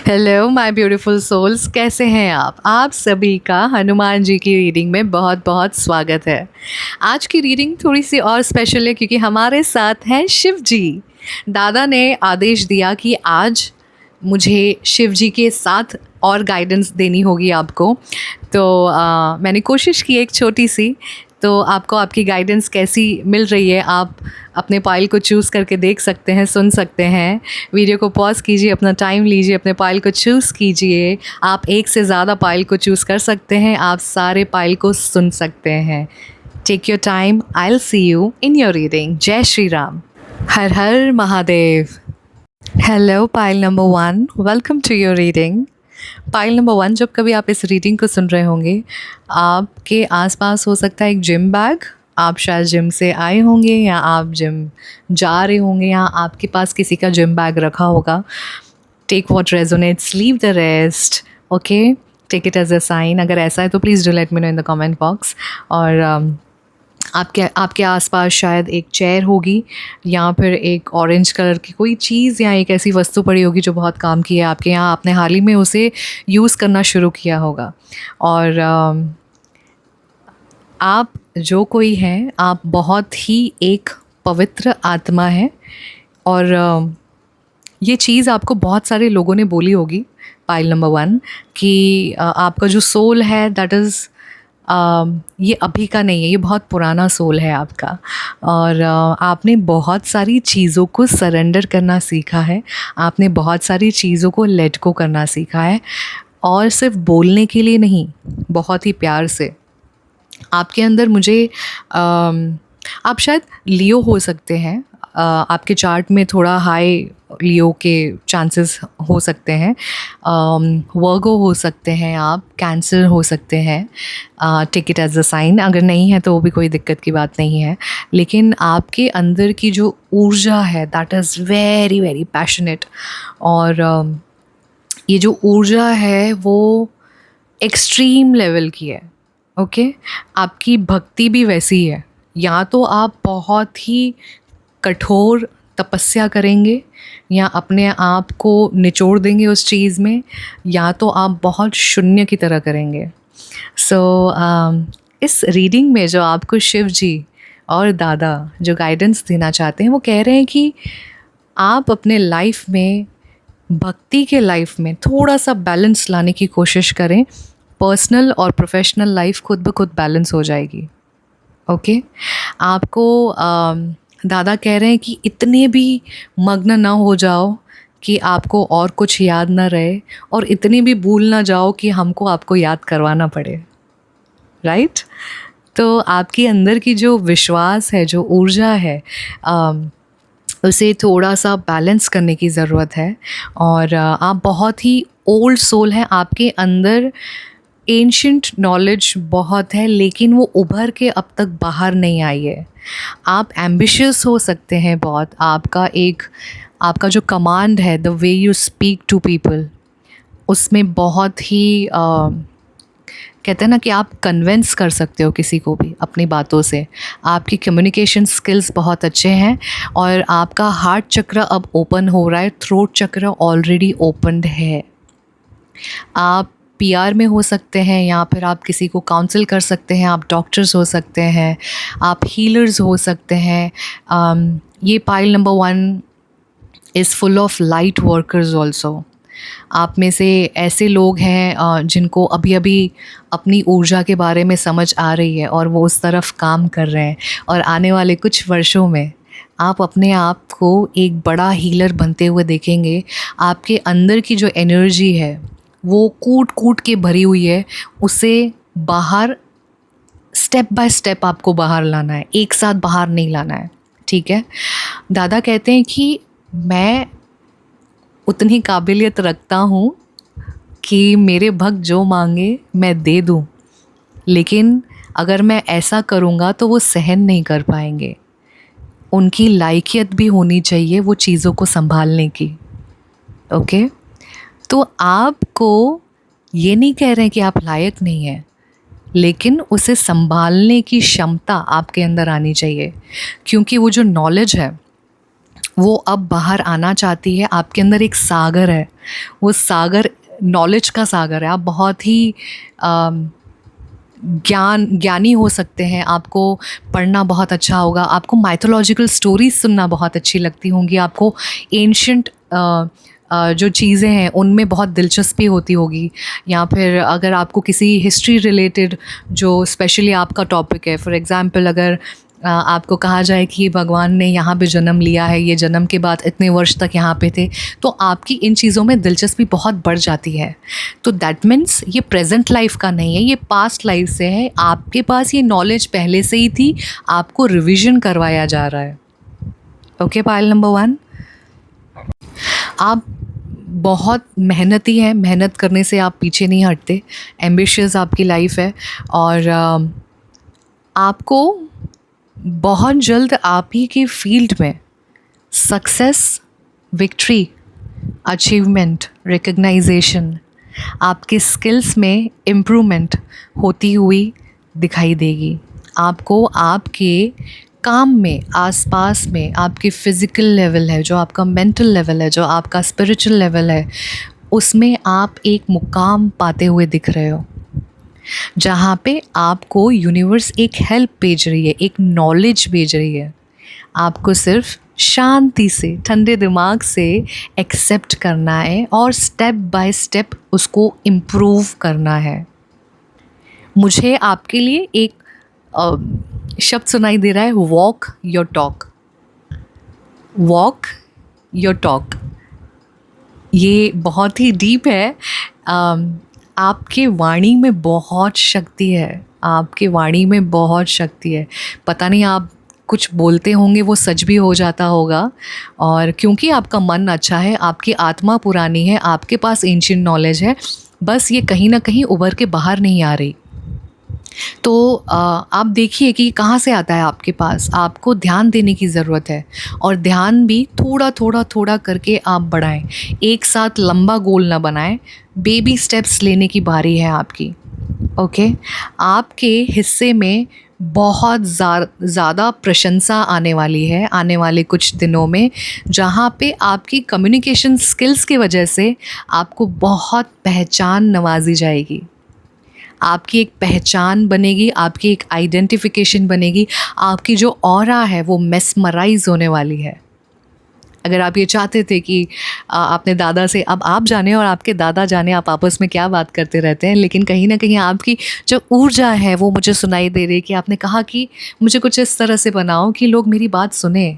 Hello my beautiful souls, कैसे हैं आप सभी का हनुमान जी की रीडिंग में बहुत बहुत स्वागत है। आज की रीडिंग थोड़ी सी और स्पेशल है क्योंकि हमारे साथ हैं शिव जी। दादा ने आदेश दिया कि आज मुझे शिव जी के साथ और गाइडेंस देनी होगी आपको। तो मैंने कोशिश की एक छोटी सी। तो आपको आपकी गाइडेंस कैसी मिल रही है, आप अपने पाइल को चूज़ करके देख सकते हैं, सुन सकते हैं। वीडियो को पॉज कीजिए, अपना टाइम लीजिए, अपने पाइल को चूज़ कीजिए। आप एक से ज़्यादा पाइल को चूज़ कर सकते हैं, आप सारे पाइल को सुन सकते हैं। Take your time, I will see you in your reading. जय श्री राम, हर हर Mahadev. Hello pile number 1, welcome to your reading. Pile number 1, जब कभी आप इस रीडिंग को सुन रहे होंगे, आपके आसपास हो सकता है एक जिम बैग। आप शायद जिम से आए होंगे या आप जिम जा रहे होंगे या आपके पास किसी का जिम बैग रखा होगा। Take what resonates, leave the rest. Okay, take it as a sign. अगर ऐसा है तो please do let me know in the comment box. और आपके आसपास शायद एक चेयर होगी या फिर एक ऑरेंज कलर की कोई चीज़ या एक ऐसी वस्तु पड़ी होगी जो बहुत काम की है आपके यहाँ। आपने हाल ही में उसे यूज़ करना शुरू किया होगा। और आप जो कोई हैं, आप बहुत ही एक पवित्र आत्मा हैं। और ये चीज़ आपको बहुत सारे लोगों ने बोली होगी, पाइल नंबर 1, कि आपका जो सोल है दैट इज़ ये अभी का नहीं है, ये बहुत पुराना सोल है आपका। और आपने बहुत सारी चीज़ों को सरेंडर करना सीखा है, आपने बहुत सारी चीज़ों को लेट गो करना सीखा है। और सिर्फ बोलने के लिए नहीं, बहुत ही प्यार से। आपके अंदर मुझे आप शायद लियो हो सकते हैं। आपके चार्ट में थोड़ा हाई लियो के चांसेस हो सकते हैं। वर्गो हो सकते हैं, आप कैंसर हो सकते हैं। Take it as a sign. अगर नहीं है तो वो भी कोई दिक्कत की बात नहीं है। लेकिन आपके अंदर की जो ऊर्जा है that is very very passionate. और ये जो ऊर्जा है वो एक्सट्रीम लेवल की है। ओके, आपकी भक्ति भी वैसी है। या तो आप बहुत ही कठोर तपस्या करेंगे या अपने आप को निचोड़ देंगे उस चीज़ में, या तो आप बहुत शून्य की तरह करेंगे। सो इस रीडिंग में जो आपको शिव जी और दादा जो गाइडेंस देना चाहते हैं, वो कह रहे हैं कि आप अपने लाइफ में, भक्ति के लाइफ में थोड़ा सा बैलेंस लाने की कोशिश करें। पर्सनल और प्रोफेशनल लाइफ खुद ब खुद बैलेंस हो जाएगी। ओके, आपको दादा कह रहे हैं कि इतने भी मग्न ना हो जाओ कि आपको और कुछ याद ना रहे, और इतनी भी भूल ना जाओ कि हमको आपको याद करवाना पड़े। राइट? तो आपके अंदर की जो विश्वास है, जो ऊर्जा है, उसे थोड़ा सा बैलेंस करने की ज़रूरत है। और आप बहुत ही ओल्ड सोल हैं, आपके अंदर एंशिएंट नॉलेज बहुत है, लेकिन वो उभर के अब तक बाहर नहीं आई है। आप एम्बिशियस हो सकते हैं बहुत। आपका जो कमांड है, the way you speak to people, उसमें बहुत ही कहते हैं ना कि आप कन्विंस कर सकते हो किसी को भी अपनी बातों से। आपकी कम्युनिकेशन स्किल्स बहुत अच्छे हैं और आपका हार्ट चक्र अब ओपन हो रहा है, थ्रोट चक्र ऑलरेडी ओपन्ड है। आप पीआर में हो सकते हैं या फिर आप किसी को काउंसिल कर सकते हैं, आप डॉक्टर्स हो सकते हैं, आप हीलर्स हो सकते हैं। ये pile number 1 is full of light workers also. आप में से ऐसे लोग हैं जिनको अभी अभी अपनी ऊर्जा के बारे में समझ आ रही है और वो उस तरफ काम कर रहे हैं। और आने वाले कुछ वर्षों में आप अपने आप को एक बड़ा हीलर बनते हुए देखेंगे। आपके अंदर की जो एनर्जी है वो कूट कूट के भरी हुई है, उसे बाहर स्टेप बाय स्टेप आपको बाहर लाना है, एक साथ बाहर नहीं लाना है। ठीक है? दादा कहते हैं कि मैं उतनी काबिलियत रखता हूँ कि मेरे भक्त जो मांगे मैं दे दूँ, लेकिन अगर मैं ऐसा करूँगा तो वो सहन नहीं कर पाएंगे। उनकी लायकियत भी होनी चाहिए वो चीज़ों को संभालने की। ओके? तो आपको ये नहीं कह रहे हैं कि आप लायक नहीं हैं, लेकिन उसे संभालने की क्षमता आपके अंदर आनी चाहिए। क्योंकि वो जो नॉलेज है वो अब बाहर आना चाहती है। आपके अंदर एक सागर है, वो सागर नॉलेज का सागर है। आप बहुत ही ज्ञानी हो सकते हैं। आपको पढ़ना बहुत अच्छा होगा, आपको माइथोलॉजिकल स्टोरीज सुनना बहुत अच्छी लगती होंगी, आपको एंशंट जो चीज़ें हैं उनमें बहुत दिलचस्पी होती होगी, या फिर अगर आपको किसी हिस्ट्री रिलेटेड जो स्पेशली आपका टॉपिक है, फॉर एग्ज़ाम्पल अगर आपको कहा जाए कि भगवान ने यहाँ पे जन्म लिया है, ये जन्म के बाद इतने वर्ष तक यहाँ पे थे, तो आपकी इन चीज़ों में दिलचस्पी बहुत बढ़ जाती है। तो दैट मीन्स ये प्रेजेंट लाइफ का नहीं है, ये पास्ट लाइफ से है। आपके पास ये नॉलेज पहले से ही थी, आपको रिविज़न करवाया जा रहा है। ओके, पायल नंबर 1, आप बहुत मेहनती हैं, मेहनत करने से आप पीछे नहीं हटते, एम्बिशियस आपकी लाइफ है, और आपको बहुत जल्द आप ही की फील्ड में सक्सेस, विक्ट्री, अचीवमेंट, रिकग्नाइजेशन, आपके स्किल्स में इम्प्रूवमेंट होती हुई दिखाई देगी। आपको आपके काम में, आसपास में, आपके फ़िज़िकल लेवल है, जो आपका मेंटल लेवल है, जो आपका स्पिरिचुअल लेवल है, उसमें आप एक मुकाम पाते हुए दिख रहे हो, जहाँ पे आपको यूनिवर्स एक हेल्प भेज रही है, एक नॉलेज भेज रही है। आपको सिर्फ शांति से, ठंडे दिमाग से एक्सेप्ट करना है और स्टेप बाय स्टेप उसको इम्प्रूव करना है। मुझे आपके लिए एक शब्द सुनाई दे रहा है, walk your talk. Walk your talk, ये बहुत ही डीप है। आपके वाणी में बहुत शक्ति है, आपके वाणी में बहुत शक्ति है। पता नहीं आप कुछ बोलते होंगे वो सच भी हो जाता होगा, और क्योंकि आपका मन अच्छा है, आपकी आत्मा पुरानी है, आपके पास एंशिएंट नॉलेज है, बस ये कहीं ना कहीं उभर के बाहर नहीं आ रही। तो आप देखिए कि कहाँ से आता है आपके पास। आपको ध्यान देने की ज़रूरत है, और ध्यान भी थोड़ा थोड़ा थोड़ा करके आप बढ़ाएं। एक साथ लंबा गोल ना बनाएं, बेबी स्टेप्स लेने की बारी है आपकी। ओके, आपके हिस्से में बहुत ज़्यादा प्रशंसा आने वाली है आने वाले कुछ दिनों में, जहाँ पे आपकी कम्युनिकेशन स्किल्स की वजह से आपको बहुत पहचान नवाजी जाएगी। आपकी एक पहचान बनेगी, आपकी एक आइडेंटिफिकेशन बनेगी, आपकी जो ऑरा है वो मेस्मराइज होने वाली है। अगर आप ये चाहते थे कि आपने दादा से, अब आप जाने और आपके दादा जाने आप आपस में क्या बात करते रहते हैं, लेकिन कहीं ना कहीं आपकी जो ऊर्जा है वो मुझे सुनाई दे रही है कि आपने कहा कि मुझे कुछ इस तरह से बनाओ कि लोग मेरी बात सुने,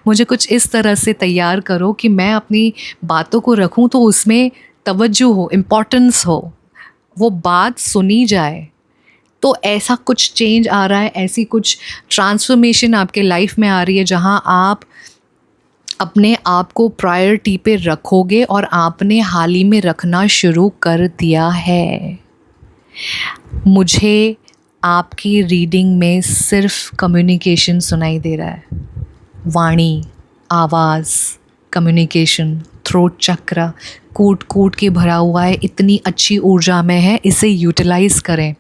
मुझे कुछ इस तरह से तैयार करो कि मैं अपनी बातों को रखूं तो उसमें तवज्जो हो, इम्पोर्टेंस हो, वो बात सुनी जाए। तो ऐसा कुछ चेंज आ रहा है, ऐसी कुछ ट्रांसफॉर्मेशन आपके लाइफ में आ रही है, जहाँ आप अपने आप को प्रायोरिटी पे रखोगे, और आपने हाल ही में रखना शुरू कर दिया है। मुझे आपकी रीडिंग में सिर्फ कम्युनिकेशन सुनाई दे रहा है, वाणी, आवाज़, कम्युनिकेशन, थ्रोट चक्र कूट कूट के भरा हुआ है, इतनी अच्छी ऊर्जा में है, इसे यूटिलाइज़ करें।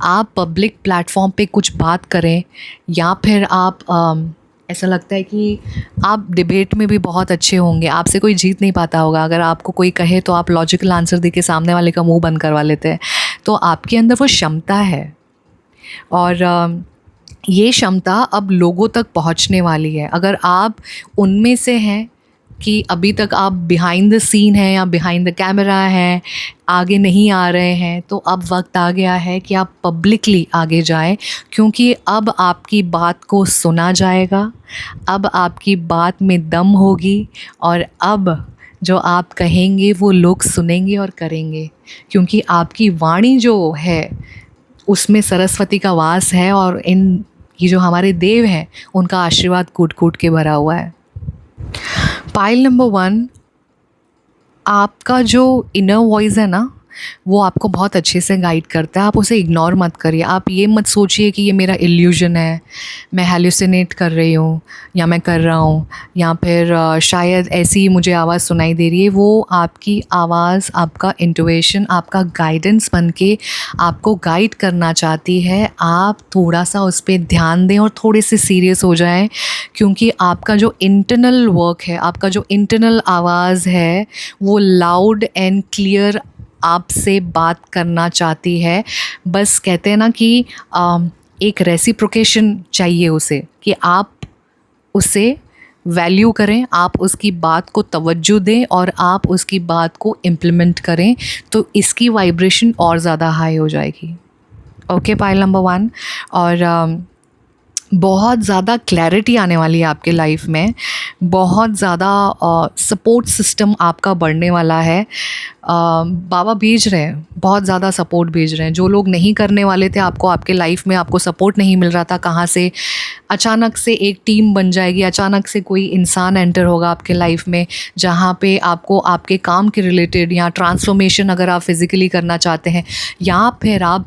आप पब्लिक प्लेटफॉर्म पे कुछ बात करें, या फिर आप ऐसा लगता है कि आप डिबेट में भी बहुत अच्छे होंगे, आपसे कोई जीत नहीं पाता होगा। अगर आपको कोई कहे तो आप लॉजिकल आंसर दे के सामने वाले का मुंह बंद करवा लेते हैं। तो आपके अंदर वो क्षमता है, और ये क्षमता अब लोगों तक पहुंचने वाली है। अगर आप उनमें से हैं कि अभी तक आप बिहाइंड द सीन हैं या बिहाइंड द कैमरा हैं, आगे नहीं आ रहे हैं, तो अब वक्त आ गया है कि आप पब्लिकली आगे जाएं, क्योंकि अब आपकी बात को सुना जाएगा, अब आपकी बात में दम होगी, और अब जो आप कहेंगे वो लोग सुनेंगे और करेंगे, क्योंकि आपकी वाणी जो है उसमें सरस्वती का वास है, और ये जो हमारे देव हैं उनका आशीर्वाद कूट कूट के भरा हुआ है। पाइल नंबर 1, आपका जो इनर वॉइस है ना, वो आपको बहुत अच्छे से गाइड करता है। आप उसे इग्नोर मत करिए। आप ये मत सोचिए कि ये मेरा इल्यूजन है, मैं हेलुसिनेट कर रही हूँ या मैं कर रहा हूँ, या फिर शायद ऐसी ही मुझे आवाज़ सुनाई दे रही है। वो आपकी आवाज़, आपका इंट्यूशन, आपका गाइडेंस बन के आपको गाइड करना चाहती है। आप थोड़ा सा उस पर ध्यान दें और थोड़े से सीरियस हो जाएं, क्योंकि आपका जो इंटरनल वर्क है, आपका जो इंटरनल आवाज़ है, वो लाउड एंड क्लियर आपसे बात करना चाहती है। बस कहते हैं ना कि एक रेसिप्रोकेशन चाहिए उसे, कि आप उसे वैल्यू करें, आप उसकी बात को तवज्जो दें और आप उसकी बात को इम्प्लीमेंट करें, तो इसकी वाइब्रेशन और ज़्यादा हाई हो जाएगी। Okay, pile number 1। और बहुत ज़्यादा क्लैरिटी आने वाली है आपके लाइफ में, बहुत ज़्यादा सपोर्ट सिस्टम आपका बढ़ने वाला है। बाबा भेज रहे हैं, बहुत ज़्यादा सपोर्ट भेज रहे हैं। जो लोग नहीं करने वाले थे आपको, आपके लाइफ में आपको सपोर्ट नहीं मिल रहा था, कहाँ से अचानक से एक टीम बन जाएगी, अचानक से कोई इंसान एंटर होगा आपके लाइफ में, जहाँ पे आपको आपके काम के रिलेटेड, या ट्रांसफॉर्मेशन अगर आप फिज़िकली करना चाहते हैं, या फिर आप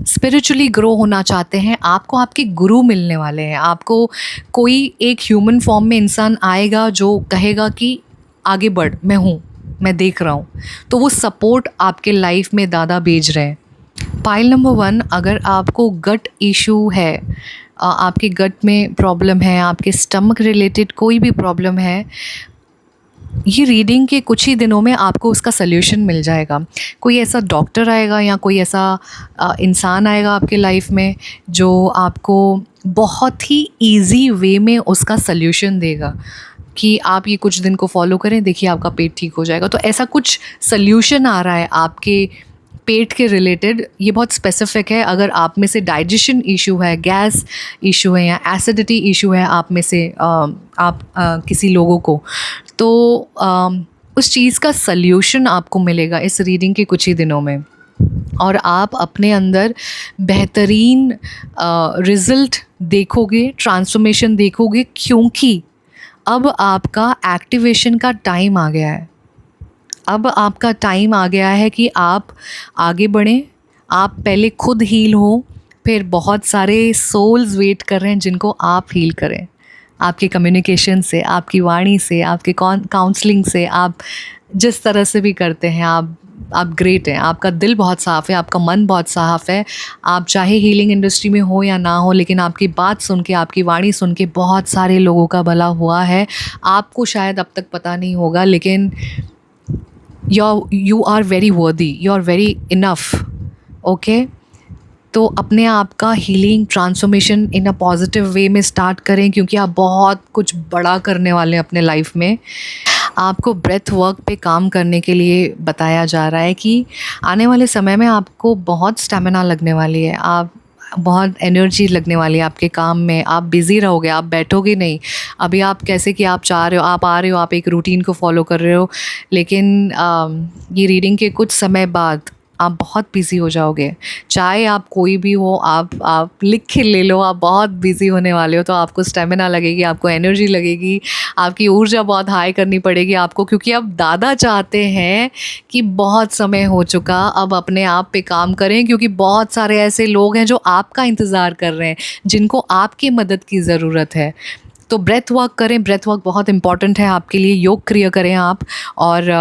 स्पिरिचुअली ग्रो होना चाहते हैं, आपको आपके गुरु मिलने वाले हैं। आपको कोई एक ह्यूमन फॉर्म में इंसान आएगा जो कहेगा कि आगे बढ़, मैं हूँ, मैं देख रहा हूँ। तो वो सपोर्ट आपके लाइफ में दादा भेज रहे हैं। पाइल नंबर 1, अगर आपको गट इशू है, आपके गट में प्रॉब्लम है, आपके स्टमक रिलेटेड कोई भी प्रॉब्लम है, ये रीडिंग के कुछ ही दिनों में आपको उसका सल्यूशन मिल जाएगा। कोई ऐसा डॉक्टर आएगा या कोई ऐसा इंसान आएगा आपके लाइफ में जो आपको बहुत ही इजी वे में उसका सल्यूशन देगा कि आप ये कुछ दिन को फॉलो करें, देखिए आपका पेट ठीक हो जाएगा। तो ऐसा कुछ सल्यूशन आ रहा है आपके पेट के रिलेटेड, ये बहुत स्पेसिफिक है। अगर आप में से डाइजेशन इशू है, गैस इशू है, या एसिडिटी इशू है आप में से किसी लोगों को, तो उस चीज़ का सल्यूशन आपको मिलेगा इस रीडिंग के कुछ ही दिनों में, और आप अपने अंदर बेहतरीन रिज़ल्ट देखोगे, ट्रांसफॉर्मेशन देखोगे, क्योंकि अब आपका एक्टिवेशन का टाइम आ गया है। अब आपका टाइम आ गया है कि आप आगे बढ़ें। आप पहले खुद हील हो, फिर बहुत सारे सोल्स वेट कर रहे हैं जिनको आप हील करें। आपके कम्युनिकेशन से, आपकी वाणी से, आपके काउंसलिंग से, आप जिस तरह से भी करते हैं, आप ग्रेट हैं। आपका दिल बहुत साफ़ है, आपका मन बहुत साफ़ है। आप चाहे हीलिंग इंडस्ट्री में हो या ना हो, लेकिन आपकी बात सुन के, आपकी वाणी सुन के बहुत सारे लोगों का भला हुआ है। आपको शायद अब तक पता नहीं होगा, लेकिन you are very worthy, you are very enough, okay? तो अपने आप का healing, transformation in a positive way में स्टार्ट करें, क्योंकि आप बहुत कुछ बड़ा करने वाले हैं अपने लाइफ में। आपको ब्रेथ वर्क पे काम करने के लिए बताया जा रहा है कि आने वाले समय में आपको बहुत स्टेमिना लगने वाली है, आप बहुत एनर्जी लगने वाली है आपके काम में। आप बिज़ी रहोगे, आप बैठोगे नहीं। अभी आप कैसे कि आप चाह रहे हो, आप आ रहे हो, आप एक रूटीन को फॉलो कर रहे हो, लेकिन ये रीडिंग के कुछ समय बाद आप बहुत बिज़ी हो जाओगे। चाहे आप कोई भी हो, आप लिख के ले लो, आप बहुत बिज़ी होने वाले हो। तो आपको स्टेमिना लगेगी, आपको एनर्जी लगेगी, आपकी ऊर्जा बहुत हाई करनी पड़ेगी आपको, क्योंकि अब दादा चाहते हैं कि बहुत समय हो चुका, अब अपने आप पे काम करें, क्योंकि बहुत सारे ऐसे लोग हैं जो आपका इंतज़ार कर रहे हैं, जिनको आपकी मदद की ज़रूरत है। तो ब्रेथ वर्क करें, ब्रेथ वर्क बहुत इंपॉर्टेंट है आपके लिए। योग क्रिया करें आप, और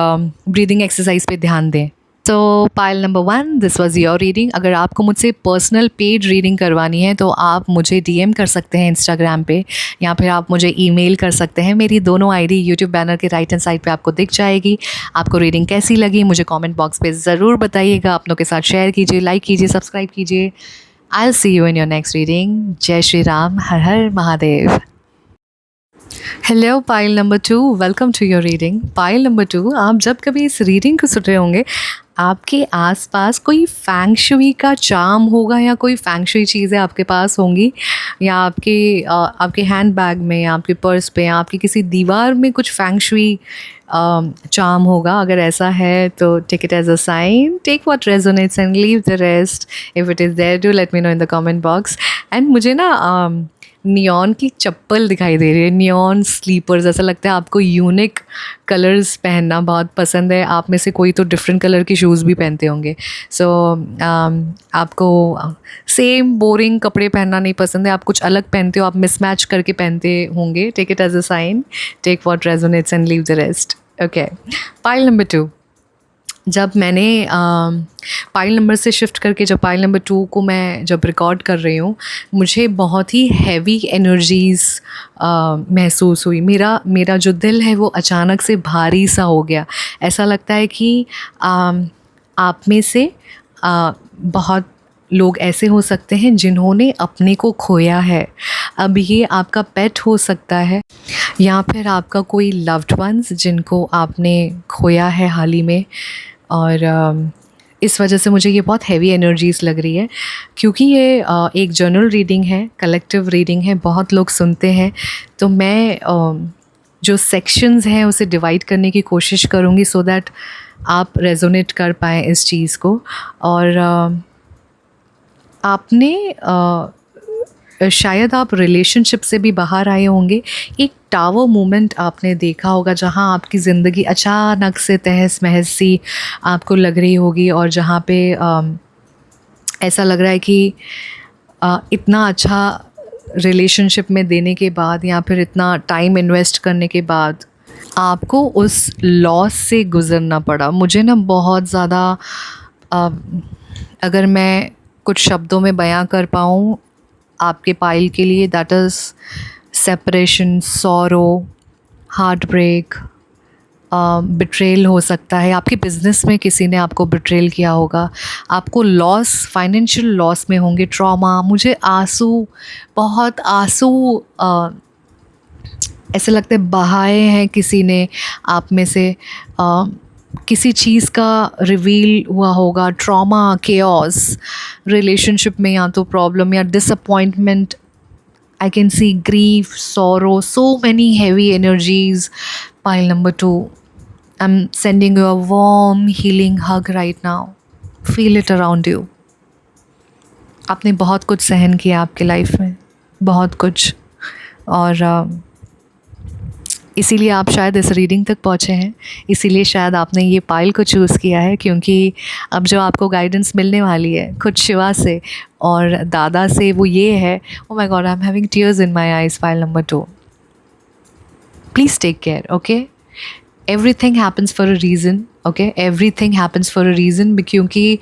ब्रीदिंग एक्सरसाइज पे ध्यान दें। तो pile number 1, this was your reading. अगर आपको मुझसे पर्सनल पेड रीडिंग करवानी है तो आप मुझे डीएम कर सकते हैं इंस्टाग्राम पे, या फिर आप मुझे ईमेल कर सकते हैं। मेरी दोनों आईडी यूट्यूब बैनर के राइट हैंड साइड पे आपको दिख जाएगी। आपको रीडिंग कैसी लगी मुझे कमेंट बॉक्स पे ज़रूर बताइएगा। अपनों के साथ शेयर कीजिए, लाइक कीजिए, सब्सक्राइब कीजिए। I will see you in your next reading. जय श्री राम, हर हर Mahadev. Hello pile number 2, welcome to your reading. Pile number 2, आप जब कभी इस रीडिंग को सुन रहे होंगे, आपके आसपास कोई फैंग शुई का चार्म होगा, या कोई फैंग शुई चीज़ें आपके पास होंगी, या आपके हैंड बैग में, या आपके पर्स पे, या आपकी किसी दीवार में कुछ फैंग शुई चार्म होगा। अगर ऐसा है तो take it as a sign, take what resonates and leave the rest. If it is there, do let me know in the comment box. And मुझे ना नियॉन की चप्पल दिखाई दे रही है, नियॉन स्लीपर्स। ऐसा लगता है आपको यूनिक कलर्स पहनना बहुत पसंद है। आप में से कोई तो डिफरेंट कलर के शूज़ भी पहनते होंगे। सो आपको सेम बोरिंग कपड़े पहनना नहीं पसंद है, आप कुछ अलग पहनते हो, आप मिसमैच करके पहनते होंगे। Take it as a sign, take what resonates and leave the rest. Okay, pile number 2। जब मैंने पाइल नंबर से शिफ्ट करके जब पाइल नंबर 2 को मैं जब रिकॉर्ड कर रही हूँ, मुझे बहुत ही हैवी एनर्जीज़ महसूस हुई। मेरा जो दिल है वो अचानक से भारी सा हो गया। ऐसा लगता है कि आप में से बहुत लोग ऐसे हो सकते हैं जिन्होंने अपने को खोया है। अब ये आपका पेट हो सकता है या फिर आपका कोई लव्ड वंस जिनको आपने खोया है हाल ही में। और इस वजह से मुझे ये बहुत हैवी एनर्जीज़ लग रही है, क्योंकि ये एक जर्नल रीडिंग है, कलेक्टिव रीडिंग है, बहुत लोग सुनते हैं। तो मैं जो सेक्शंस हैं उसे डिवाइड करने की कोशिश करूँगी सो दैट आप रेजोनेट कर पाएँ इस चीज़ को। और आपने शायद आप रिलेशनशिप से भी बाहर आए होंगे। एक टावर मोमेंट आपने देखा होगा जहाँ आपकी ज़िंदगी अचानक से तहस महस सी आपको लग रही होगी, और जहाँ पे ऐसा लग रहा है कि इतना अच्छा रिलेशनशिप में देने के बाद या फिर इतना टाइम इन्वेस्ट करने के बाद आपको उस लॉस से गुज़रना पड़ा। मुझे ना बहुत ज़्यादा अगर मैं कुछ शब्दों में बयां कर पाऊँ आपके पाइल के लिए, that is separation, sorrow, heart break, betrayal हो सकता है। आपके बिज़नेस में किसी ने आपको बिट्रेल किया होगा, आपको लॉस, फाइनेंशियल लॉस में होंगे, ट्रॉमा। मुझे आंसू, बहुत आंसू ऐसे लगता है बहाए हैं किसी ने आप में से। किसी चीज़ का रिवील हुआ होगा, ट्रॉमा, केओस रिलेशनशिप में, या तो प्रॉब्लम या disappointment. I can see grief, sorrow, so many heavy energies. Pile number 2, I'm sending you a warm healing hug right now. Feel it around you. आपने बहुत कुछ सहन किया आपके लाइफ में, बहुत कुछ, और इसीलिए आप शायद इस रीडिंग तक पहुँचे हैं। इसीलिए शायद आपने ये पाइल को चूज़ किया है, क्योंकि अब जो आपको गाइडेंस मिलने वाली है खुद शिवा से और दादा से, वो ये है, oh my god, I am having tears in my eyes. Pile number 2, please take care, okay? Everything happens for a reason, okay? Everything happens for a reason, क्योंकि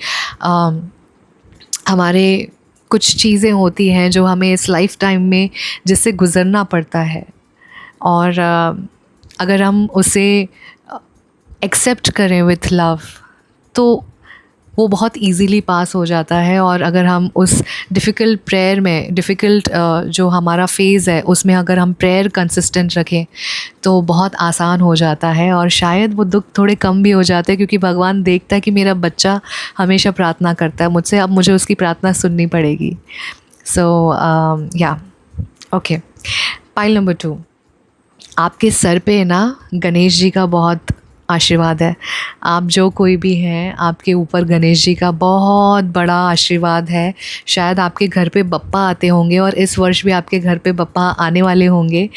हमारे कुछ चीज़ें होती हैं जो हमें इस लाइफ टाइम में जिससे गुज़रना पड़ता है, और अगर हम उसे एक्सेप्ट करें विथ लव तो वो बहुत इजीली पास हो जाता है। और अगर हम उस डिफ़िकल्ट प्रेयर में, डिफ़िकल्ट जो हमारा फ़ेज़ है उसमें अगर हम प्रेयर कंसिस्टेंट रखें तो बहुत आसान हो जाता है, और शायद वो दुख थोड़े कम भी हो जाते हैं, क्योंकि भगवान देखता है कि मेरा बच्चा हमेशा प्रार्थना करता है मुझसे, अब मुझे उसकी प्रार्थना सुननी पड़ेगी। सो या ओके, पाइल नंबर 2, आपके सर पे ना गणेश जी का बहुत आशीर्वाद है। आप जो कोई भी हैं, आपके ऊपर गणेश जी का बहुत बड़ा आशीर्वाद है। शायद आपके घर पे बप्पा आते होंगे, और इस वर्ष भी आपके घर पे बप्पा आने वाले होंगे।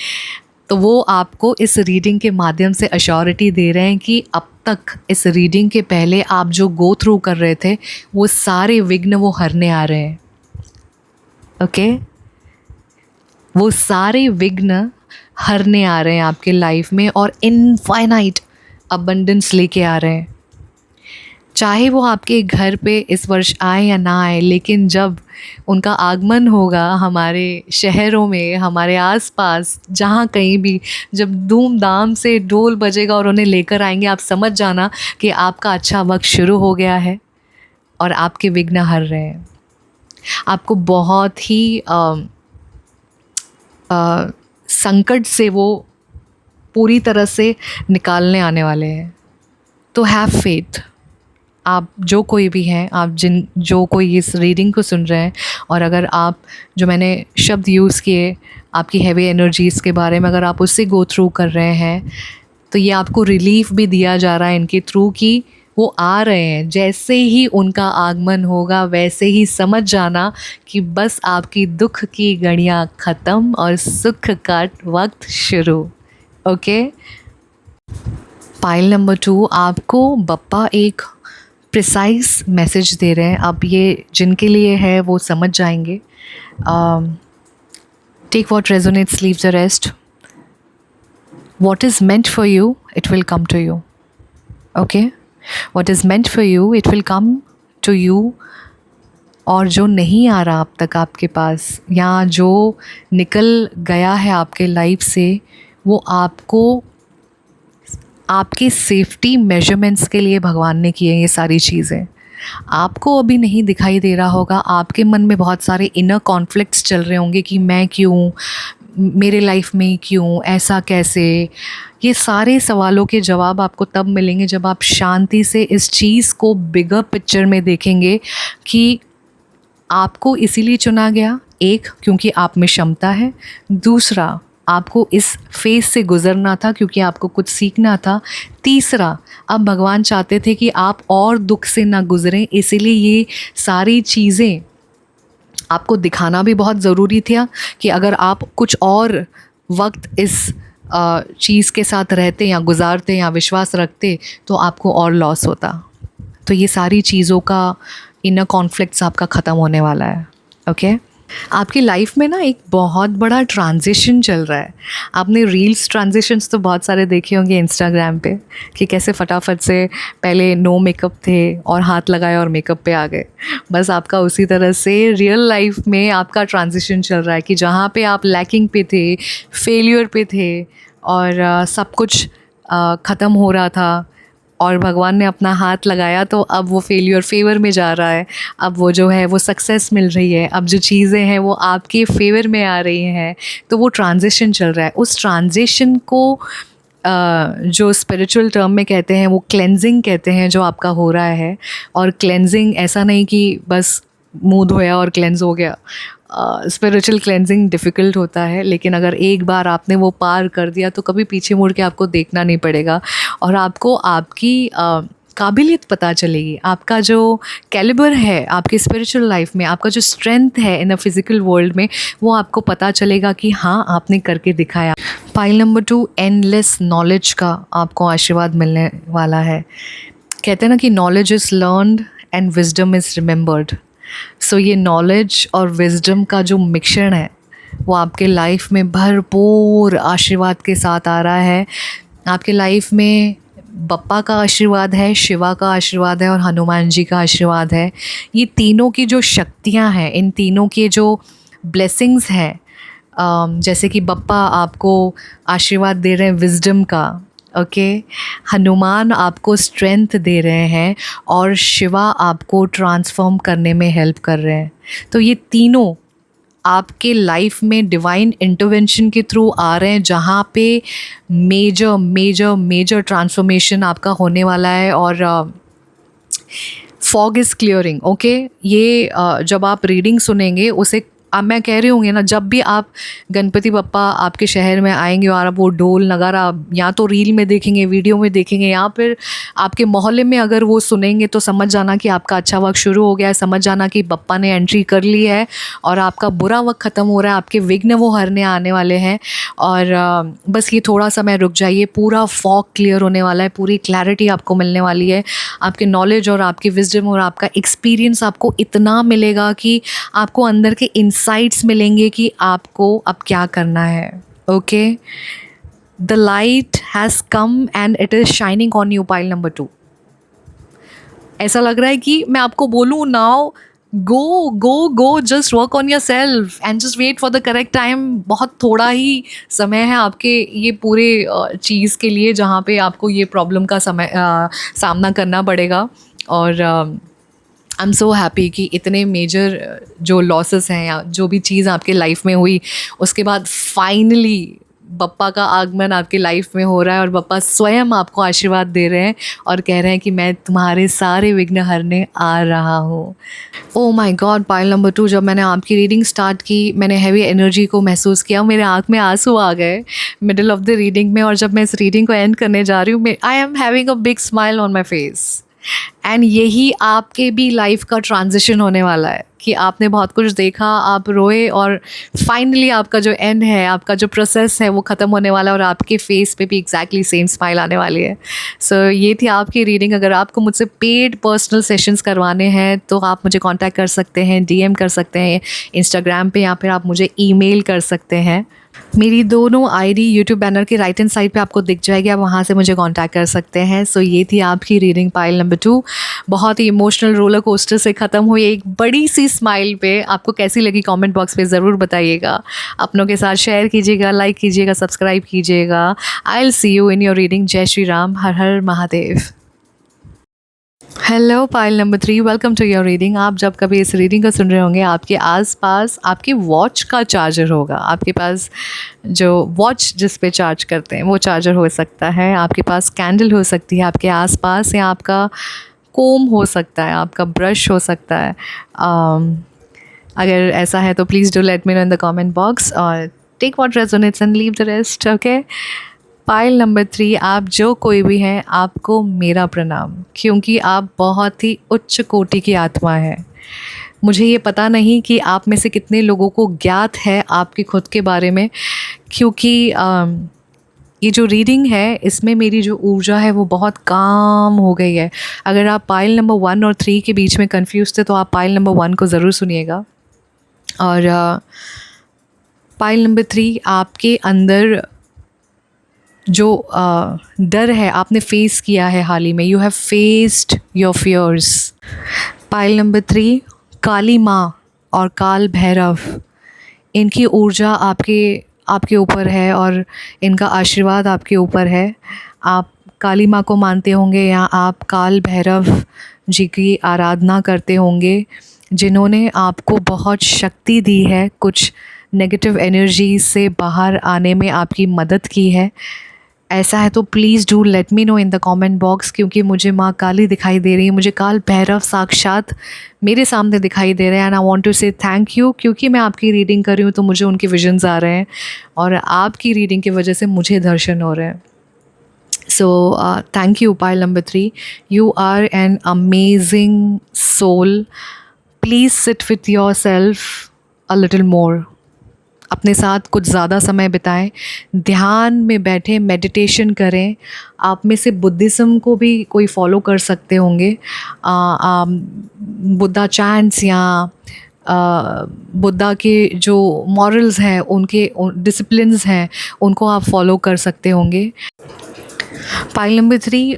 तो वो आपको इस रीडिंग के माध्यम से अश्योरिटी दे रहे हैं कि अब तक इस रीडिंग के पहले आप जो गो थ्रू कर रहे थे वो सारे विघ्न वो हरने आ रहे हैं, ओके? वो सारे विघ्न हरने आ रहे हैं आपके लाइफ में, और इनफाइनाइट अबंडेंस लेके आ रहे हैं। चाहे वो आपके घर पे इस वर्ष आए या ना आए, लेकिन जब उनका आगमन होगा हमारे शहरों में, हमारे आसपास, जहाँ कहीं भी, जब धूमधाम से ढोल बजेगा और उन्हें लेकर आएंगे, आप समझ जाना कि आपका अच्छा वक्त शुरू हो गया है और आपके विघ्न हर रहे हैं। आपको बहुत ही संकट से वो पूरी तरह से निकालने आने वाले हैं। तो हैव फेथ। आप जो कोई भी हैं, आप जो कोई इस रीडिंग को सुन रहे हैं, और अगर आप, जो मैंने शब्द यूज़ किए आपकी हैवी एनर्जीज़ के बारे में, अगर आप उससे गो थ्रू कर रहे हैं तो ये आपको रिलीफ भी दिया जा रहा है इनके थ्रू कि वो आ रहे हैं। जैसे ही उनका आगमन होगा वैसे ही समझ जाना कि बस आपकी दुख की घड़ियाँ ख़त्म और सुख का वक्त शुरू। ओके। पाइल नंबर 2, आपको बप्पा एक प्रिसाइज मैसेज दे रहे हैं। अब ये जिनके लिए है वो समझ जाएंगे। Take what resonates, leave the rest. What is meant for you, it will come to you. Okay? What is meant for you, it will come to you. और जो नहीं आ रहा अब तक आपके पास, या जो निकल गया है आपके लाइफ से, वो आपको आपके सेफ्टी मेजरमेंट्स के लिए भगवान ने किए ये सारी चीज़ें। आपको अभी नहीं दिखाई दे रहा होगा, आपके मन में बहुत सारे इनर कॉन्फ्लिक्ट्स चल रहे होंगे कि मैं क्यों, मेरे लाइफ में क्यों, ऐसा कैसे। ये सारे सवालों के जवाब आपको तब मिलेंगे जब आप शांति से इस चीज़ को बिगर पिक्चर में देखेंगे कि आपको इसीलिए चुना गया। एक, क्योंकि आप में क्षमता है। दूसरा, आपको इस फेज़ से गुज़रना था क्योंकि आपको कुछ सीखना था। तीसरा, अब भगवान चाहते थे कि आप और दुख से ना गुज़रें, इसीलिए ये सारी चीज़ें आपको दिखाना भी बहुत ज़रूरी था कि अगर आप कुछ और वक्त इस चीज़ के साथ रहते या गुज़ारते या विश्वास रखते तो आपको और लॉस होता। तो ये सारी चीज़ों का इनर कॉन्फ्लिक्ट्स आपका ख़त्म होने वाला है। ओके। आपकी लाइफ में ना एक बहुत बड़ा ट्रांजिशन चल रहा है। आपने रील्स ट्रांजिशंस तो बहुत सारे देखे होंगे इंस्टाग्राम पे कि कैसे फटाफट से पहले नो मेकअप थे और हाथ लगाए और मेकअप पे आ गए। बस आपका उसी तरह से रियल लाइफ में आपका ट्रांजिशन चल रहा है कि जहाँ पे आप लैकिंग पे थे, फेलियर पे थे और सब कुछ ख़त्म हो रहा था और भगवान ने अपना हाथ लगाया तो अब वो फेलियर फेवर में जा रहा है। अब वो जो है वो सक्सेस मिल रही है। अब जो चीज़ें हैं वो आपके फेवर में आ रही हैं। तो वो ट्रांजिशन चल रहा है। उस ट्रांजिशन को जो स्पिरिचुअल टर्म में कहते हैं वो क्लेंजिंग कहते हैं, जो आपका हो रहा है। और क्लेंजिंग ऐसा नहीं कि बस मुँह धोया और क्लेंज हो गया। स्पिरिचुअल क्लेंजिंग डिफ़िकल्ट होता है, लेकिन अगर एक बार आपने वो पार कर दिया तो कभी पीछे मुड़ के आपको देखना नहीं पड़ेगा और आपको आपकी काबिलियत पता चलेगी। आपका जो कैलिबर है आपकी स्पिरिचुअल लाइफ में, आपका जो स्ट्रेंथ है इन अ फिज़िकल वर्ल्ड में, वो आपको पता चलेगा कि हाँ, आपने करके दिखाया। पाइल नंबर 2, एंडलेस नॉलेज का आपको आशीर्वाद मिलने वाला है। कहते हैं ना कि knowledge is learned and wisdom is remembered. So ये नॉलेज और विजडम का जो मिक्सचर है वो आपके लाइफ में भरपूर आशीर्वाद के साथ आ रहा है। आपके लाइफ में बप्पा का आशीर्वाद है, शिवा का आशीर्वाद है और हनुमान जी का आशीर्वाद है। ये तीनों की जो शक्तियाँ हैं, इन तीनों के जो ब्लेसिंग्स हैं, जैसे कि बप्पा आपको आशीर्वाद दे रहे हैं विजडम का, ओके, हनुमान आपको स्ट्रेंथ दे रहे हैं और शिवा आपको ट्रांसफॉर्म करने में हेल्प कर रहे हैं। तो ये तीनों आपके लाइफ में डिवाइन इंटरवेंशन के थ्रू आ रहे हैं, जहाँ पे मेजर मेजर मेजर ट्रांसफॉर्मेशन आपका होने वाला है। और फॉग इज़ क्लियरिंग। ओके, ये जब आप रीडिंग सुनेंगे उसे, अब मैं कह रही हूँगी ना, जब भी आप गणपति बप्पा आपके शहर में आएंगे और आप वो ढोल नगारा या तो रील में देखेंगे, वीडियो में देखेंगे, या फिर आपके मोहल्ले में अगर वो सुनेंगे तो समझ जाना कि आपका अच्छा वक्त शुरू हो गया है। समझ जाना कि बप्पा ने एंट्री कर ली है और आपका बुरा वक्त ख़त्म हो रहा है। आपके विघ्न वो हरने आने वाले हैं और बस ये थोड़ा समय रुक जाइए, पूरा फॉग क्लियर होने वाला है, पूरी क्लैरिटी आपको मिलने वाली है। आपके नॉलेज और आपकी विजडम और आपका एक्सपीरियंस आपको इतना मिलेगा कि आपको अंदर के इंसाइट्स मिलेंगे कि आपको अब क्या करना है। Okay, the light has come and it is shining on you. Pile number 2, ऐसा लग रहा है कि मैं आपको बोलूँ now, go go go, just work on your self and just wait for the correct time. बहुत थोड़ा ही समय है आपके ये पूरे चीज़ के लिए जहाँ पे आपको ये प्रॉब्लम का सामना करना पड़ेगा। और आई एम सो हैप्पी कि इतने मेजर जो लॉसेस हैं या जो भी चीज़ आपके लाइफ में हुई, उसके बाद फाइनली बप्पा का आगमन आपकी लाइफ में हो रहा है और बप्पा स्वयं आपको आशीर्वाद दे रहे हैं और कह रहे हैं कि मैं तुम्हारे सारे विघ्न हरने आ रहा हूँ। Oh my God, pile number 2, जब मैंने आपकी रीडिंग स्टार्ट की, मैंने हैवी एनर्जी को महसूस किया, मेरे आँख में आंसू आ गए मिडिल ऑफ द रीडिंग में। और जब मैं इस रीडिंग को एंड करने जा रही हूँ, आई am having a big smile on my face. And यही आपके भी लाइफ का ट्रांजिशन होने वाला है कि आपने बहुत कुछ देखा, आप रोए और फाइनली आपका जो एंड है, आपका जो प्रोसेस है वो ख़त्म होने वाला है और आपके फेस पे भी एग्जैक्टली सेम स्माइल आने वाली है. सो ये थी आपकी रीडिंग. अगर आपको मुझसे पेड पर्सनल सेशंस करवाने हैं तो आप मुझे कांटेक्ट कर सकते हैं, डीएम कर सकते हैं इंस्टाग्राम पे, या फिर आप मुझे ईमेल कर सकते हैं. मेरी दोनों आईडी यूट्यूब बैनर के राइट हैंड साइड पे आपको दिख जाएगी, आप वहाँ से मुझे कांटेक्ट कर सकते हैं. सो ये थी आपकी रीडिंग पाइल नंबर 2. बहुत ही इमोशनल रोलर कोस्टर से ख़त्म हुई एक बड़ी सी स्माइल पे. आपको कैसी लगी कमेंट बॉक्स पे ज़रूर बताइएगा. अपनों के साथ शेयर कीजिएगा, लाइक कीजिएगा, सब्सक्राइब कीजिएगा. I will see you in your reading. जय श्री राम. हर हर Mahadev. Hello pile number 3, welcome to your reading. आप जब कभी इस रीडिंग को सुन रहे होंगे, आपके आसपास आपकी वॉच का चार्जर होगा. आपके पास जो वॉच जिस पे चार्ज करते हैं वो चार्जर हो सकता है, आपके पास कैंडल हो सकती है आपके आसपास, या आपका कोम हो सकता है, आपका ब्रश हो सकता है. अगर ऐसा है तो please do let me know in the comment box, और take what resonates and leave the rest. Okay. Pile number 3, आप जो कोई भी हैं, आपको मेरा प्रणाम, क्योंकि आप बहुत ही उच्च कोटि की आत्मा है. मुझे ये पता नहीं कि आप में से कितने लोगों को ज्ञात है आपके खुद के बारे में, क्योंकि ये जो रीडिंग है इसमें मेरी जो ऊर्जा है वो बहुत काम हो गई है. अगर आप पाइल नंबर 1 और 3 के बीच में कंफ्यूज थे तो आप पाइल नंबर 1 को ज़रूर सुनिएगा. और पाइल नंबर 3, आपके अंदर जो डर है आपने फेस किया है हाल ही में. You have faced your fears. Pile number 3, Kali माँ और काल भैरव, इनकी ऊर्जा आपके ऊपर है और इनका आशीर्वाद आपके ऊपर है. आप काली माँ को मानते होंगे या आप काल भैरव जी की आराधना करते होंगे, जिन्होंने आपको बहुत शक्ति दी है, कुछ नेगेटिव एनर्जी से बाहर आने में आपकी मदद की है. ऐसा है तो please do let me know in the comment box, क्योंकि मुझे माँ काली दिखाई दे रही है, मुझे काल भैरव साक्षात मेरे सामने दिखाई दे रहे हैं. एंड आई वांट टू से थैंक यू, क्योंकि मैं आपकी रीडिंग कर रही हूँ तो मुझे उनके विजन्स आ रहे हैं और आपकी रीडिंग की वजह से मुझे दर्शन हो रहे हैं. So thank you pile number 3. You are an amazing soul. Please sit with your self a little more. अपने साथ कुछ ज़्यादा समय बिताएं, ध्यान में बैठें, मेडिटेशन करें. आप में से बुद्धिज़्म को भी कोई फॉलो कर सकते होंगे. बुद्धा चैंट्स या बुद्धा के जो मॉरल्स हैं, उनके डिसिप्लिन्स हैं, उनको आप फॉलो कर सकते होंगे. पाइल नंबर 3,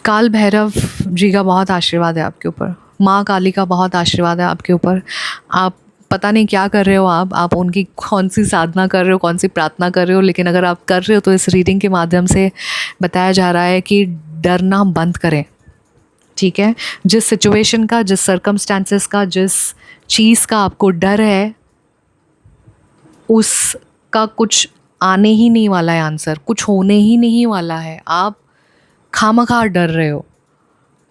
काल भैरव जी का बहुत आशीर्वाद है आपके ऊपर. माँ काली का बहुत आशीर्वाद है आपके ऊपर. आप पता नहीं क्या कर रहे हो, आप उनकी कौन सी साधना कर रहे हो, कौन सी प्रार्थना कर रहे हो, लेकिन अगर आप कर रहे हो तो इस रीडिंग के माध्यम से बताया जा रहा है कि डरना बंद करें. ठीक है. जिस सिचुएशन का, जिस सर्कमस्टांसेस का, जिस चीज़ का आपको डर है, उसका कुछ आने ही नहीं वाला है आंसर, कुछ होने ही नहीं वाला है. आप खामखा डर रहे हो,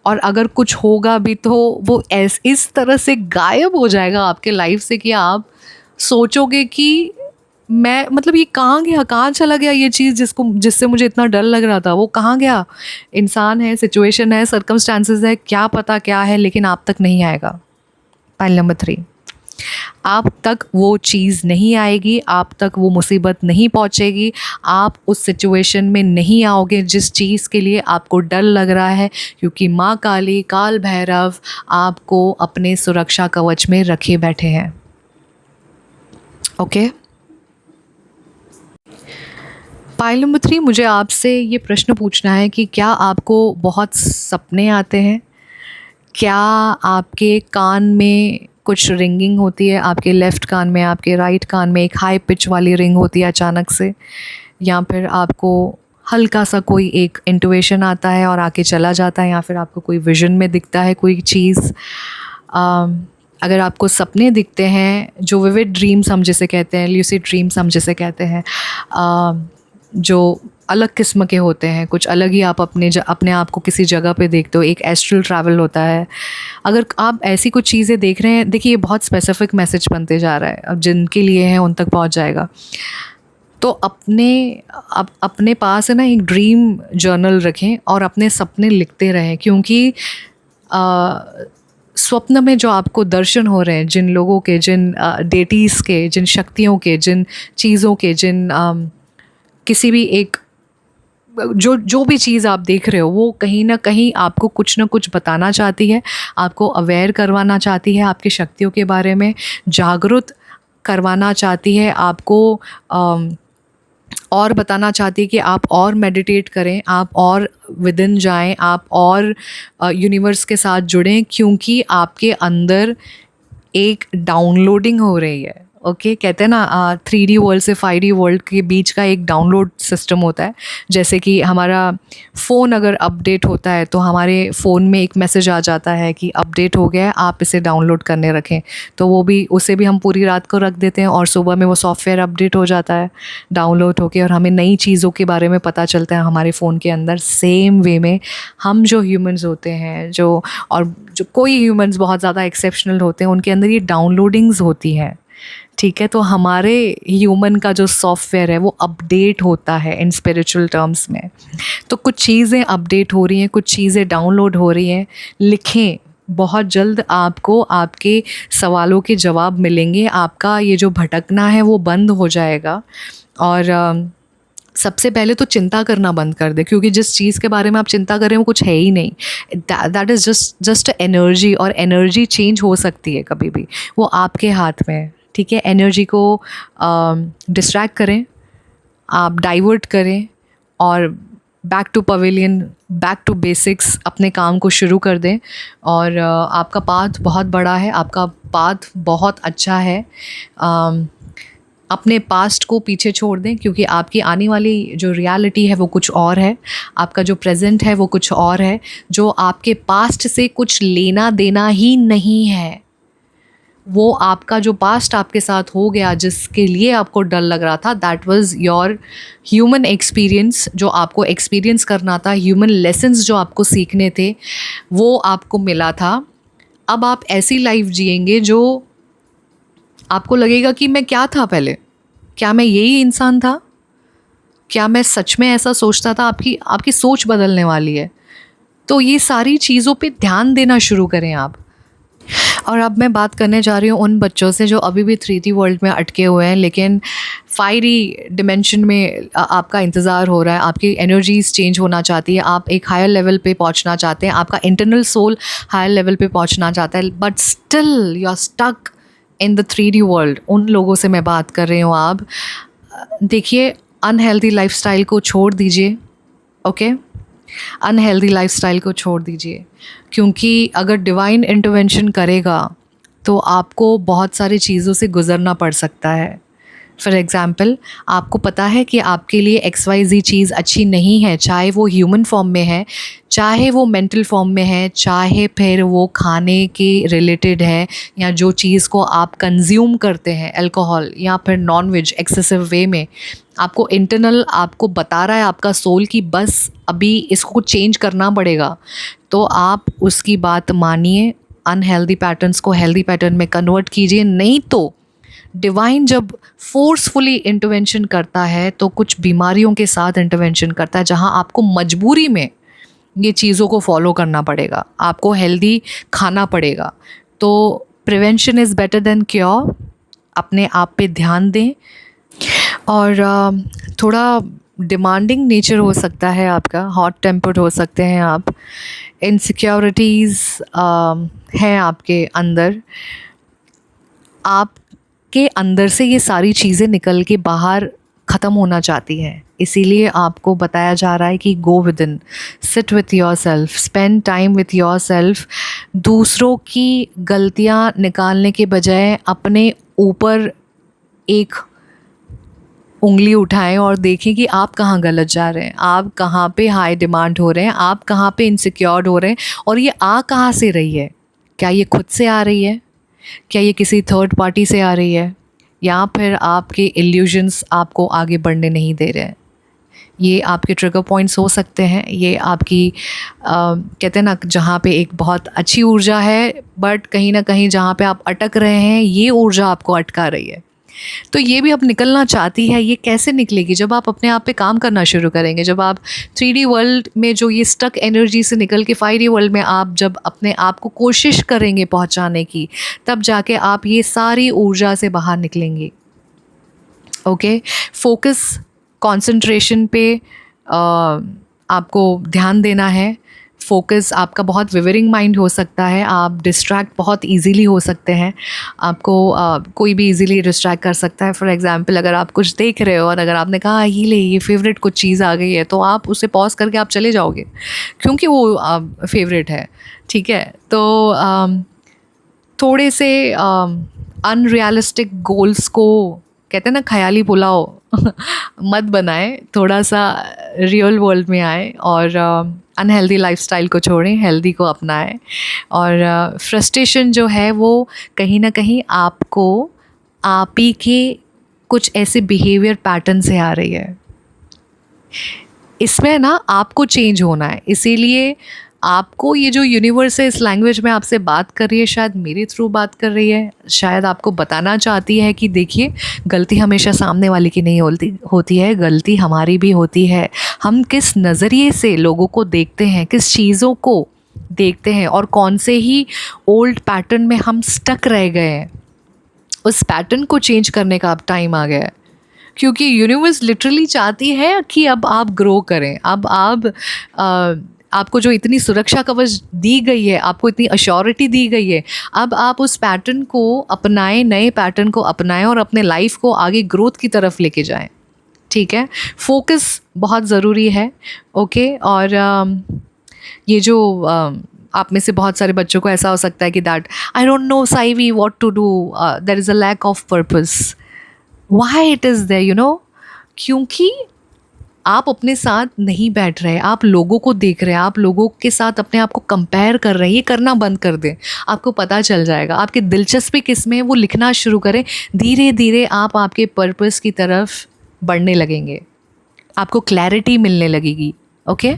और अगर कुछ होगा भी तो वो इस तरह से गायब हो जाएगा आपके लाइफ से कि आप सोचोगे कि मैं, मतलब ये कहाँ गया, कहाँ चला गया ये चीज़ जिससे मुझे इतना डर लग रहा था, वो कहाँ गया. इंसान है, सिचुएशन है, सर्कमस्टांसेस है, क्या पता क्या है, लेकिन आप तक नहीं आएगा. पाइल नंबर 3, आप तक वो चीज़ नहीं आएगी, आप तक वो मुसीबत नहीं पहुंचेगी, आप उस सिचुएशन में नहीं आओगे जिस चीज़ के लिए आपको डर लग रहा है, क्योंकि माँ काली, काल भैरव आपको अपने सुरक्षा कवच में रखे बैठे हैं. ओके. पाइल नंबर 3, मुझे आपसे ये प्रश्न पूछना है कि क्या आपको बहुत सपने आते हैं? क्या आपके कान में कुछ रिंगिंग होती है, आपके लेफ़्ट कान में, आपके राइट कान में एक हाई पिच वाली रिंग होती है अचानक से, या फिर आपको हल्का सा कोई एक इंट्यूशन आता है और आके चला जाता है, या फिर आपको कोई विज़न में दिखता है कोई चीज़. अगर आपको सपने दिखते हैं, जो विविड ड्रीम्स हम जिसे कहते हैं, ल्यूसिड ड्रीम्स हम जिसे कहते हैं, जो अलग किस्म के होते हैं, कुछ अलग ही आप अपने आप को किसी जगह पे देखते हो, एक एस्ट्रल ट्रैवल होता है. अगर आप ऐसी कुछ चीज़ें देख रहे हैं, देखिए ये बहुत स्पेसिफिक मैसेज बनते जा रहा है, अब जिनके लिए है उन तक पहुंच जाएगा. तो अपने पास है ना एक ड्रीम जर्नल रखें और अपने सपने लिखते रहें, क्योंकि स्वप्न में जो आपको दर्शन हो रहे हैं, जिन लोगों के, जिन डेटीज़ के, जिन शक्तियों के, जिन चीज़ों के, जिन किसी भी एक जो जो भी चीज़ आप देख रहे हो, वो कहीं ना कहीं आपको कुछ ना कुछ बताना चाहती है, आपको अवेयर करवाना चाहती है, आपकी शक्तियों के बारे में जागरूक करवाना चाहती है, आपको और बताना चाहती है कि आप और मेडिटेट करें, आप और विदिन जाएं, आप और यूनिवर्स के साथ जुड़ें, क्योंकि आपके अंदर एक डाउनलोडिंग हो रही है। ओके, कहते हैं ना 3D वर्ल्ड से 5D वर्ल्ड के बीच का एक डाउनलोड सिस्टम होता है। जैसे कि हमारा फ़ोन अगर अपडेट होता है तो हमारे फ़ोन में एक मैसेज आ जाता है कि अपडेट हो गया है, आप इसे डाउनलोड करने रखें। तो वो भी, उसे भी हम पूरी रात को रख देते हैं और सुबह में वो सॉफ्टवेयर अपडेट हो जाता है डाउनलोड होके, और हमें नई चीज़ों के बारे में पता चलता है हमारे फ़ोन के अंदर। सेम वे में हम जो ह्यूमंस होते हैं, जो कोई ह्यूमंस बहुत ज़्यादा एक्सेप्शनल होते हैं, उनके अंदर ये डाउनलोडिंग्स होती हैं। ठीक है, तो हमारे ह्यूमन का जो सॉफ्टवेयर है वो अपडेट होता है इन स्पिरिचुअल टर्म्स में। तो कुछ चीज़ें अपडेट हो रही हैं, कुछ चीज़ें डाउनलोड हो रही हैं। लिखें, बहुत जल्द आपको आपके सवालों के जवाब मिलेंगे, आपका ये जो भटकना है वो बंद हो जाएगा। और सबसे पहले तो चिंता करना बंद कर दे, क्योंकि जिस चीज़ के बारे में आप चिंता कर रहे हैं वो कुछ है ही नहीं। दैट इज़ जस्ट एनर्जी, और एनर्जी चेंज हो सकती है कभी भी, वो आपके हाथ में है। ठीक है, एनर्जी को डिस्ट्रैक्ट करें, आप डाइवर्ट करें और back to pavilion, back to basics, अपने काम को शुरू कर दें। और आपका पाथ बहुत बड़ा है, आपका पाथ बहुत अच्छा है। अपने पास्ट को पीछे छोड़ दें, क्योंकि आपकी आने वाली जो रियलिटी है वो कुछ और है, आपका जो प्रेजेंट है वो कुछ और है। जो आपके पास्ट से कुछ लेना देना ही नहीं है, वो आपका जो पास्ट आपके साथ हो गया, जिसके लिए आपको डर लग रहा था, that was your human experience, जो आपको एक्सपीरियंस करना था, ह्यूमन लेसन्स जो आपको सीखने थे, वो आपको मिला था। अब आप ऐसी लाइफ जिएंगे जो आपको लगेगा कि मैं क्या था पहले, क्या मैं यही इंसान था, क्या मैं सच में ऐसा सोचता था। आपकी सोच बदलने वाली है। तो ये सारी चीज़ों पे ध्यान देना शुरू करें आप। और अब मैं बात करने जा रही हूँ उन बच्चों से जो अभी भी 3D वर्ल्ड में अटके हुए हैं, लेकिन 5D डिमेंशन में आपका इंतज़ार हो रहा है, आपकी एनर्जीज़ चेंज होना चाहती है, आप एक हायर लेवल पे पहुँचना चाहते हैं, आपका इंटरनल सोल हायर लेवल पे पहुँचना चाहता है, but still you are stuck in the 3D world. उन लोगों से मैं बात कर रही हूँ। आप देखिए, अनहेल्दी लाइफस्टाइल को छोड़ दीजिए। ओके, अनहेल्दी लाइफस्टाइल को छोड़ दीजिए, क्योंकि अगर डिवाइन इंटरवेंशन करेगा तो आपको बहुत सारी चीज़ों से गुज़रना पड़ सकता है। फॉर एग्ज़ाम्पल, आपको पता है कि आपके लिए XYZ चीज़ अच्छी नहीं है, चाहे वो ह्यूमन फॉर्म में है, चाहे वो मेंटल फॉर्म में है, चाहे फिर वो खाने के रिलेटेड है, या जो चीज़ को आप कंज्यूम करते हैं, अल्कोहल या फिर नॉनवेज एक्सेसिव वे में, आपको इंटरनल आपको बता रहा है आपका सोल कि बस अभी इसको चेंज करना पड़ेगा। तो आप उसकी बात मानिए, अनहेल्दी पैटर्न्स को हेल्दी पैटर्न में कन्वर्ट कीजिए। नहीं तो डिवाइन जब फोर्सफुली इंटरवेंशन करता है तो कुछ बीमारियों के साथ इंटरवेंशन करता है, जहां आपको मजबूरी में ये चीज़ों को फॉलो करना पड़ेगा, आपको हेल्दी खाना पड़ेगा। तो prevention is better than cure. अपने आप पे ध्यान दें। और थोड़ा डिमांडिंग नेचर हो सकता है आपका, हॉट टेम्पर्ड हो सकते हैं आप, इनसिक्योरिटीज़ हैं आपके अंदर, आपके अंदर से ये सारी चीज़ें निकल के बाहर ख़त्म होना चाहती हैं। इसीलिए आपको बताया जा रहा है कि go with in, seat with your self, spend time with your self. दूसरों की गलतियाँ निकालने के बजाय अपने ऊपर एक उंगली उठाएं और देखें कि आप कहाँ गलत जा रहे हैं, आप कहाँ पे हाई डिमांड हो रहे हैं, आप कहाँ पे इनसिक्योर्ड हो रहे हैं, और ये आ कहाँ से रही है। क्या ये खुद से आ रही है, क्या ये किसी थर्ड पार्टी से आ रही है, या फिर आपके इल्यूजन्स आपको आगे बढ़ने नहीं दे रहे हैं। ये आपके ट्रिगर पॉइंट्स हो सकते हैं। ये आपकी कहते हैं ना, जहाँ पे एक बहुत अच्छी ऊर्जा है, बट कहीं ना कहीं जहाँ पे आप अटक रहे हैं, ये ऊर्जा आपको अटका रही है। तो ये भी अब निकलना चाहती है। ये कैसे निकलेगी? जब आप अपने आप पे काम करना शुरू करेंगे, जब आप 3D वर्ल्ड में जो ये स्टक एनर्जी से निकल के 5D वर्ल्ड में आप जब अपने आप को कोशिश करेंगे पहुंचाने की, तब जाके आप ये सारी ऊर्जा से बाहर निकलेंगे। ओके, फोकस, कंसंट्रेशन पे आपको ध्यान देना है। फोकस, आपका बहुत विवरिंग माइंड हो सकता है, आप डिस्ट्रैक्ट बहुत इजीली हो सकते हैं, आपको कोई भी इजीली डिस्ट्रैक्ट कर सकता है। फॉर एग्जांपल, अगर आप कुछ देख रहे हो और अगर आपने कहा ये फेवरेट कुछ चीज़ आ गई है, तो आप उसे पॉज करके आप चले जाओगे क्योंकि वो फेवरेट है। ठीक है, तो थोड़े से अनरियलिस्टिक गोल्स को, कहते हैं ना, ख़याली पुलाव मत बनाएं, थोड़ा सा रियल वर्ल्ड में आए और अनहेल्दी लाइफस्टाइल को छोड़ें, हेल्दी को अपनाएं। और फ्रस्ट्रेशन जो है वो कहीं ना कहीं आपको आप ही के कुछ ऐसे बिहेवियर पैटर्न से आ रही है। इसमें ना आपको चेंज होना है, इसीलिए आपको ये जो यूनिवर्स है इस लैंग्वेज में आपसे बात कर रही है, शायद मेरे थ्रू बात कर रही है, शायद आपको बताना चाहती है कि देखिए, गलती हमेशा सामने वाले की नहीं होती है, गलती हमारी भी होती है। हम किस नज़रिए से लोगों को देखते हैं, किस चीज़ों को देखते हैं और कौन से ही ओल्ड पैटर्न में हम स्टक रह गए हैं, उस पैटर्न को चेंज करने का अब टाइम आ गया है। क्योंकि यूनिवर्स लिटरली चाहती है कि अब आप ग्रो करें, अब आप आपको जो इतनी सुरक्षा कवच दी गई है, आपको इतनी अश्योरिटी दी गई है, अब आप उस पैटर्न को अपनाएं, नए पैटर्न को अपनाएं और अपने लाइफ को आगे ग्रोथ की तरफ लेके जाएं। ठीक है, फोकस बहुत ज़रूरी है। ओके, और ये जो आप में से बहुत सारे बच्चों को ऐसा हो सकता है कि दैट आई डोंट नो साइवी what to do, there is a lack of purpose. Why it is there, you know, क्योंकि आप अपने साथ नहीं बैठ रहे, आप लोगों को देख रहे हैं, आप लोगों के साथ अपने आप को कंपेयर कर रहे हैं। ये करना बंद कर दें, आपको पता चल जाएगा आपकी दिलचस्पी किस में है, वो लिखना शुरू करें। धीरे धीरे आप आपके पर्पस की तरफ बढ़ने लगेंगे, आपको क्लैरिटी मिलने लगेगी। Okay,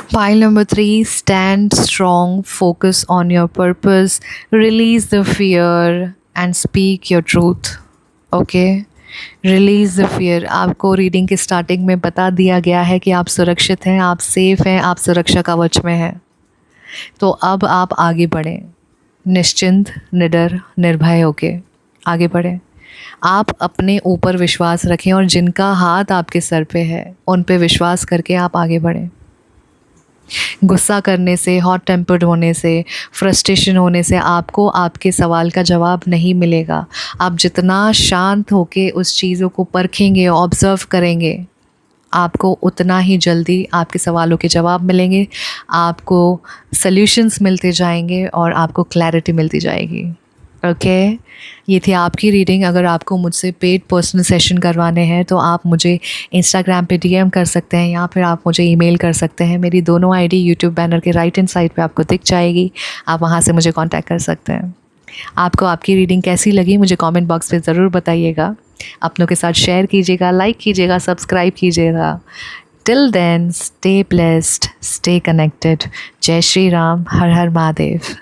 Pile number 3, stand strong, focus on your purpose, release the fear and speak your truth. Okay? Release the fear. आपको रीडिंग के स्टार्टिंग में बता दिया गया है कि आप सुरक्षित हैं, आप सेफ़ हैं, आप सुरक्षा कवच में हैं। तो अब आप आगे बढ़ें, निश्चिंत, निडर, निर्भय होके आगे बढ़ें। आप अपने ऊपर विश्वास रखें और जिनका हाथ आपके सर पे है उन पे विश्वास करके आप आगे बढ़ें। गुस्सा करने से, हॉट टेम्पर्ड होने से, फ्रस्ट्रेशन होने से आपको आपके सवाल का जवाब नहीं मिलेगा। आप जितना शांत होके उस चीज़ों को परखेंगे, ऑब्ज़र्व करेंगे, आपको उतना ही जल्दी आपके सवालों के जवाब मिलेंगे, आपको सल्यूशंस मिलते जाएंगे और आपको क्लैरिटी मिलती जाएगी। ओके, ये थी आपकी रीडिंग। अगर आपको मुझसे पेड पर्सनल सेशन करवाने हैं तो आप मुझे इंस्टाग्राम पे डीएम कर सकते हैं या फिर आप मुझे ईमेल कर सकते हैं। मेरी दोनों आईडी यूट्यूब बैनर के राइट हैंड साइड पे आपको दिख जाएगी, आप वहाँ से मुझे कांटेक्ट कर सकते हैं। आपको आपकी रीडिंग कैसी लगी मुझे कमेंट बॉक्स पे ज़रूर बताइएगा, अपनों के साथ शेयर कीजिएगा, लाइक कीजिएगा, सब्सक्राइब कीजिएगा। Till then, stay blessed, stay connected. जय श्री राम, हर हर महादेव।